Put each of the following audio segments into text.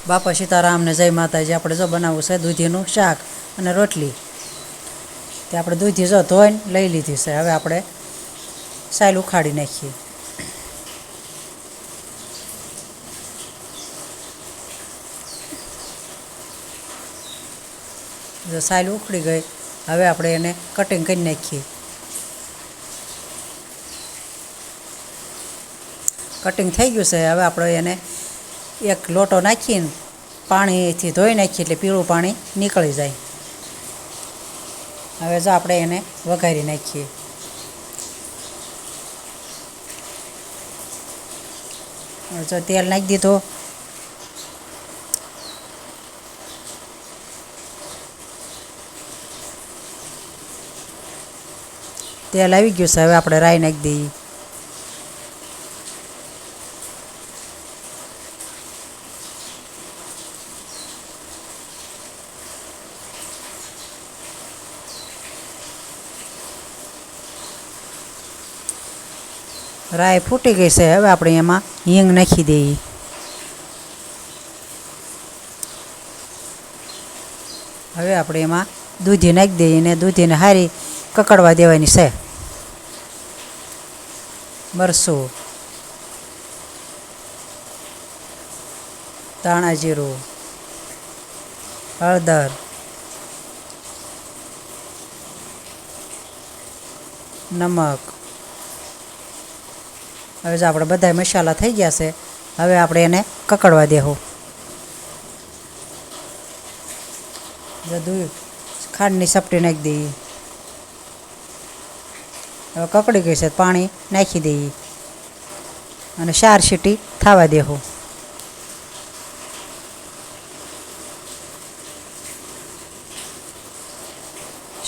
બાપા સીતારામ ને જય માતાજી। આપણે જો બનાવવું છે દૂધીનું શાક અને રોટલી। તે આપણે દૂધી જો ધોઈને લઈ લીધી છે। હવે આપણે સાલ ઉખાડી નાખીએ। જો સાલ ઉખડી ગઈ, હવે આપણે એને કટિંગ કરી નાખીએ। કટિંગ થઈ ગયું છે। હવે આપણે એને એક લોટો નાખીને પાણીથી ધોઈ નાખીએ એટલે પીળું પાણી નીકળી જાય। હવે જો આપણે એને વઘારી નાખીએ। જો તેલ નાખી દીધું। તેલ આવી ગયું છે। હવે આપણે રાઈ નાખી દઈએ। રાઈ ફૂટી ગઈ છે। હવે આપણે એમાં હિંગ નાખી દઈએ। હવે આપણે એમાં દૂધી નાખી દઈએ અને દૂધીને સારી કકડવા દેવાની છે। મરચું, ધાણા જીરું, હળદર, નમક। હવે જો આપણે બધા મસાલા થઈ ગયા છે। હવે આપણે એને કકડવા દેવું। બધું ખાંડની સપટી નાખી દઈએ। હવે કકડી ગઈ છે, પાણી નાખી દઈએ અને 4 સીટી થવા દેવું।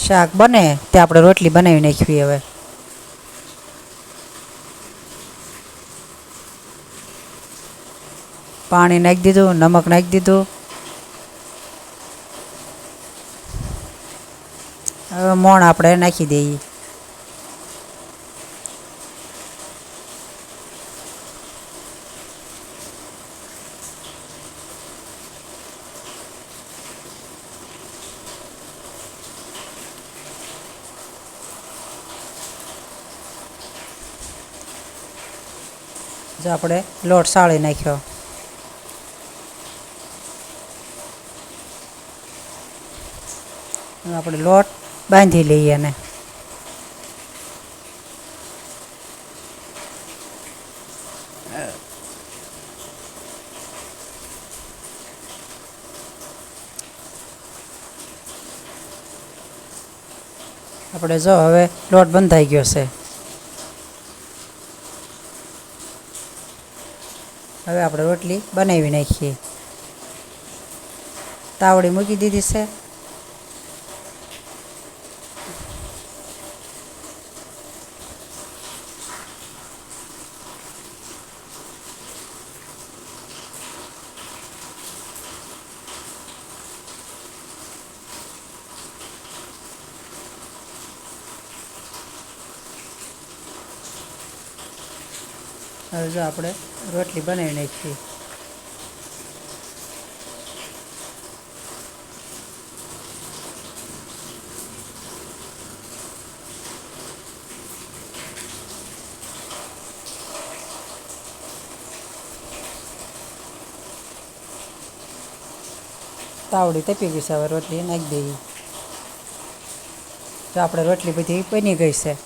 શાક બને તે આપણે રોટલી બનાવી નાખવી। હવે પાણી નાખી દીધું, નમક નાખી દીધું। હવે મોણ આપણે નાખી દઈએ। જો આપણે લોટ સાળી નાખ્યો। આપણે લોટ બાંધી લઈએ એને। આપણે જો હવે લોટ બંધાઈ ગયો છે। હવે આપણે રોટલી બનાવી નાખીએ। તાવડી મૂકી દીધી છે। હવે જો આપણે રોટલી બનાવી નાખીએ। તાવડી તપી ગઈ છે। હવે રોટલી નાખી દઈએ। તો આપણે રોટલી બધી બની ગઈ છે।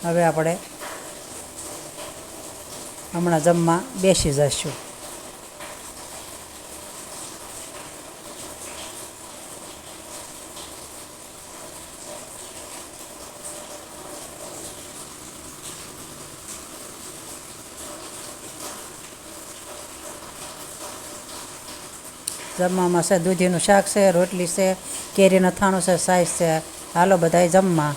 હવે આપણે હમણાં જમવા બેસી જઈશું। જમવામાં છે દૂધીનું શાક છે, રોટલી છે, કેરીનું અથાણું છે, છાશ છે। હાલો બધાય જમવા।